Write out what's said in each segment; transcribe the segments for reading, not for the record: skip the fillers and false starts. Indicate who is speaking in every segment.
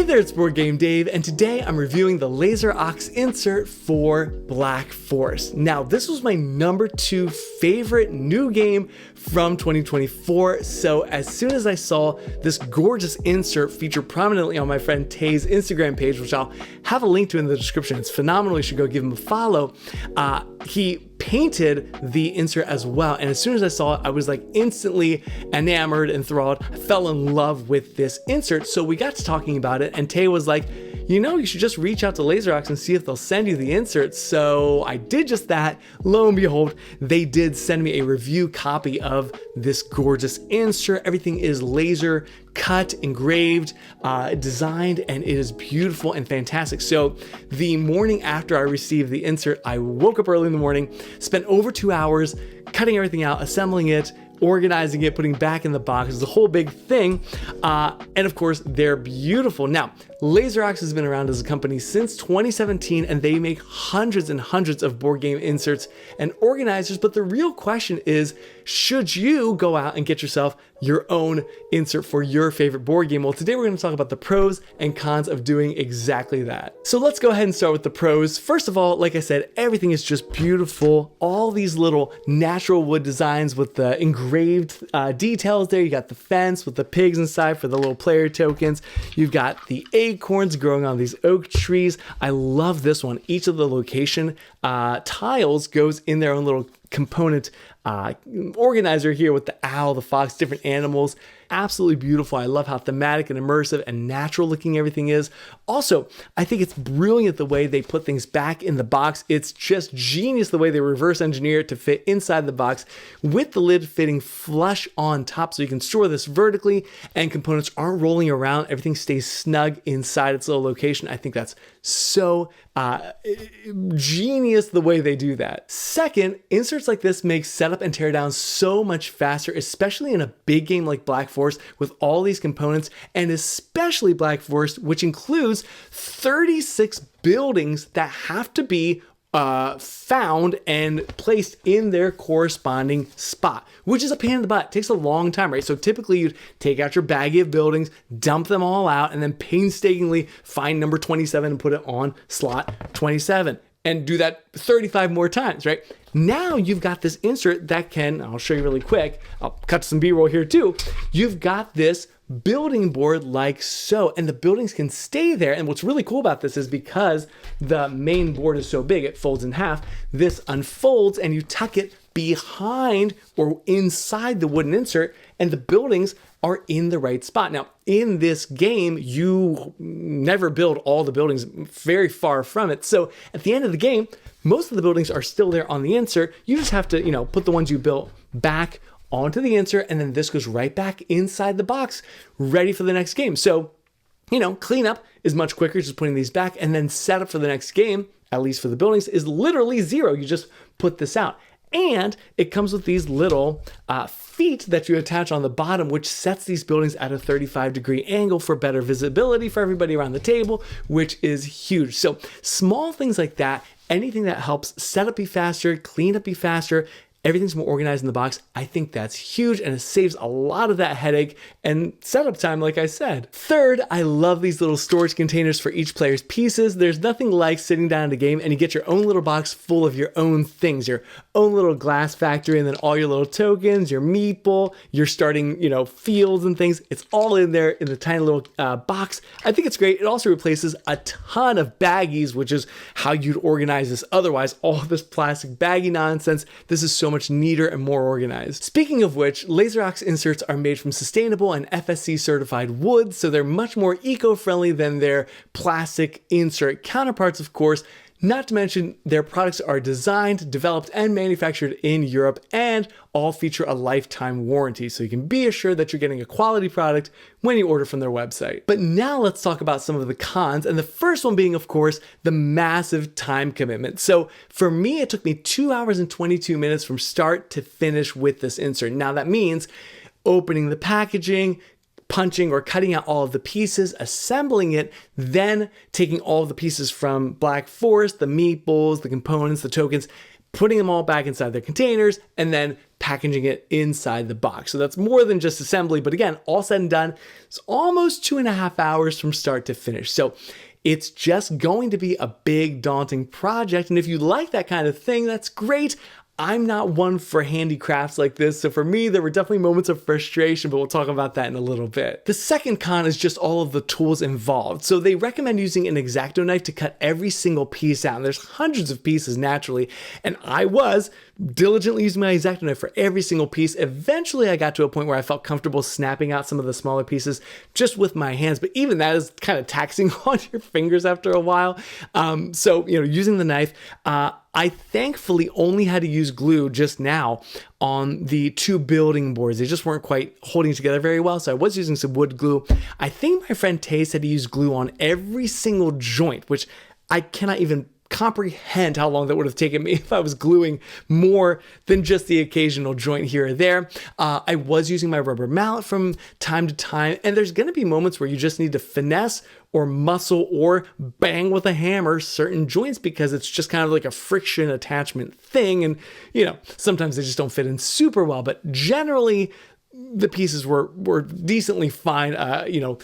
Speaker 1: Hey there, it's BoardGameDave, and today I'm reviewing the Laserox insert for Black Forest. Now, this was my number 2 favorite new game from 2024, so as soon as I saw this gorgeous insert featured prominently on my friend Tay's Instagram page, which I'll have a link to in the description, it's phenomenal, you should go give him a follow, he painted the insert as well, and as soon as I saw it, I was like instantly enamored, enthralled. I fell in love with this insert, so we got to talking about it, and Tay was like, you know, you should just reach out to Laserox and see if they'll send you the insert. So I did just that. Lo and behold, they did send me a review copy of this gorgeous insert. Everything is laser cut, engraved, designed, and it is beautiful and fantastic. So the morning after I received the insert, I woke up early in the morning, spent over 2 hours cutting everything out, assembling it, organizing it, putting back in the box. It's a whole big thing. And of course, they're beautiful. Now, Laserox has been around as a company since 2017, and they make hundreds and hundreds of board game inserts and organizers. But the real question is, should you go out and get yourself your own insert for your favorite board game? Well, today we're going to talk about the pros and cons of doing exactly that. So let's go ahead and start with the pros. First of all, like I said, everything is just beautiful. All these little natural wood designs with the engraved details there. You got the fence with the pigs inside for the little player tokens. You've got the acorns growing on these oak trees. I love this one. Each of the location tiles goes in their own little component organizer here with the owl, the fox, different animals. Absolutely beautiful. I love how thematic and immersive and natural looking everything is. Also, I think it's brilliant the way they put things back in the box. It's just genius the way they reverse engineer it to fit inside the box with the lid fitting flush on top, so you can store this vertically and components aren't rolling around. Everything stays snug inside its little location. I think that's so genius the way they do that. Second, inserts like this make setup and tear down so much faster, especially in a big game like Black Forest with all these components, and especially Black Forest, which includes 36 buildings that have to be found and placed in their corresponding spot, which is a pain in the butt. It takes a long time, right? So typically you'd take out your baggie of buildings, dump them all out, and then painstakingly find number 27 and put it on slot 27 and do that 35 more times, right? Now you've got this insert that can, I'll show you really quick, I'll cut some B-roll here too. You've got this building board like so, and the buildings can stay there. And what's really cool about this is because the main board is so big, it folds in half, this unfolds and you tuck it behind or inside the wooden insert, and the buildings are in the right spot. Now, in this game, you never build all the buildings, very far from it. So at the end of the game, most of the buildings are still there on the insert. You just have to, put the ones you built back onto the insert, and then this goes right back inside the box, ready for the next game. So, cleanup is much quicker, just putting these back, and then setup for the next game, at least for the buildings, is literally zero. You just put this out. And it comes with these little feet that you attach on the bottom, which sets these buildings at a 35-degree angle for better visibility for everybody around the table, which is huge. So small things like that, anything that helps setup be faster, cleanup be faster, everything's more organized in the box. I think that's huge, and it saves a lot of that headache and setup time, like I said. Third, I love these little storage containers for each player's pieces. There's nothing like sitting down at a game and you get your own little box full of your own things, your own little glass factory, and then all your little tokens, your meeple, your starting, fields and things. It's all in there in the tiny little box. I think it's great. It also replaces a ton of baggies, which is how you'd organize this otherwise. All this plastic baggy nonsense. This is so much neater and more organized. Speaking of which, Laserox inserts are made from sustainable and FSC certified wood, so they're much more eco-friendly than their plastic insert counterparts, of course. Not to mention, their products are designed, developed, and manufactured in Europe, and all feature a lifetime warranty, so you can be assured that you're getting a quality product when you order from their website. But now let's talk about some of the cons, and the first one being, of course, the massive time commitment. So for me, it took me 2 hours and 22 minutes from start to finish with this insert. Now that means opening the packaging, punching or cutting out all of the pieces, assembling it, then taking all of the pieces from Black Forest, the meeples, the components, the tokens, putting them all back inside their containers, and then packaging it inside the box. So that's more than just assembly, but again, all said and done, it's almost 2.5 hours from start to finish. So it's just going to be a big, daunting project. And if you like that kind of thing, that's great. I'm not one for handicrafts like this, so for me, there were definitely moments of frustration, but we'll talk about that in a little bit. The second con is just all of the tools involved. So they recommend using an X-Acto knife to cut every single piece out, and there's hundreds of pieces naturally, and I was diligently using my X-Acto knife for every single piece. Eventually, I got to a point where I felt comfortable snapping out some of the smaller pieces just with my hands, but even that is kind of taxing on your fingers after a while. So, using the knife, I thankfully only had to use glue just now on the 2 building boards. They just weren't quite holding together very well, so I was using some wood glue. I think my friend Tay said to use glue on every single joint, which I cannot even comprehend how long that would have taken me if I was gluing more than just the occasional joint here or there. I was using my rubber mallet from time to time, and there's going to be moments where you just need to finesse or muscle or bang with a hammer certain joints because it's just kind of like a friction attachment thing. And, sometimes they just don't fit in super well, but generally the pieces were decently fine,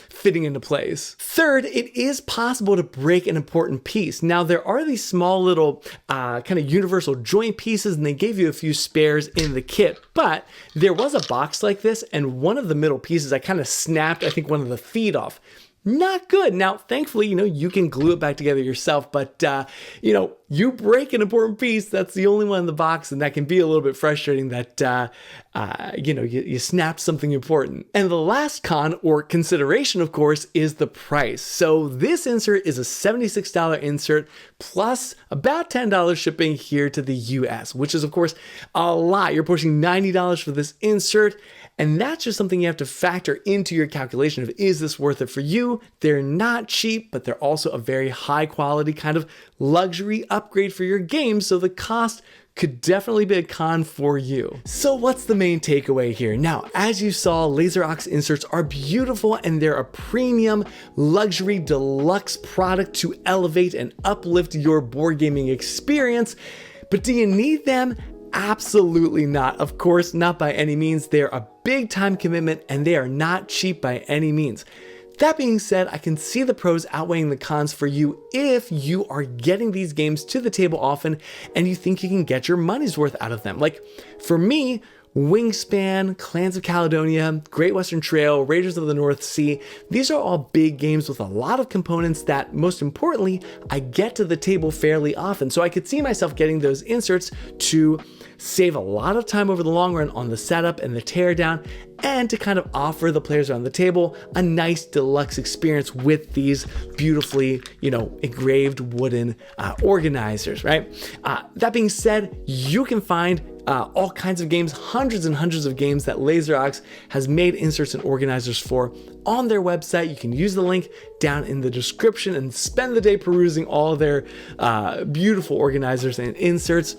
Speaker 1: fitting into place. Third, it is possible to break an important piece. Now, there are these small little kind of universal joint pieces, and they gave you a few spares in the kit, but there was a box like this, and one of the middle pieces, I kind of snapped, I think, one of the feet off. Not good. Now, thankfully, you can glue it back together yourself, but, you break an important piece, that's the only one in the box, and that can be a little bit frustrating that, you snapped something important. And the last con or consideration, of course, is the price. So this insert is a $76 insert plus about $10 shipping here to the US, which is, of course, a lot. You're pushing $90 for this insert. And that's just something you have to factor into your calculation of, is this worth it for you? They're not cheap, but they're also a very high quality kind of luxury upgrade for your game. So the cost could definitely be a con for you. So what's the main takeaway here? Now, as you saw, Laserox inserts are beautiful and they're a premium luxury deluxe product to elevate and uplift your board gaming experience. But do you need them? Absolutely not. Of course, not by any means. They're a big time commitment and they are not cheap by any means. That being said, I can see the pros outweighing the cons for you if you are getting these games to the table often and you think you can get your money's worth out of them. Like for me, Wingspan, Clans of Caledonia, Great Western Trail, Raiders of the North Sea, these are all big games with a lot of components that, most importantly, I get to the table fairly often. So I could see myself getting those inserts to save a lot of time over the long run on the setup and the teardown, and to kind of offer the players around the table a nice deluxe experience with these beautifully, engraved wooden organizers, right? That being said, you can find all kinds of games, hundreds and hundreds of games that Laserox has made inserts and organizers for on their website. You can use the link down in the description and spend the day perusing all their beautiful organizers and inserts.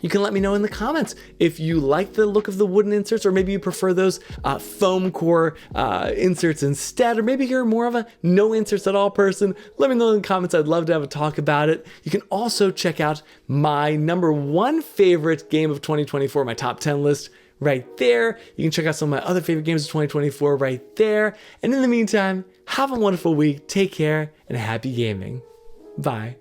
Speaker 1: You can let me know in the comments if you like the look of the wooden inserts, or maybe you prefer those foam core inserts instead, or maybe you're more of a no inserts at all person. Let me know in the comments. I'd love to have a talk about it. You can also check out my #1 favorite game of 2024, my top 10 list right there. You can check out some of my other favorite games of 2024 right there. And in the meantime, have a wonderful week. Take care and happy gaming. Bye.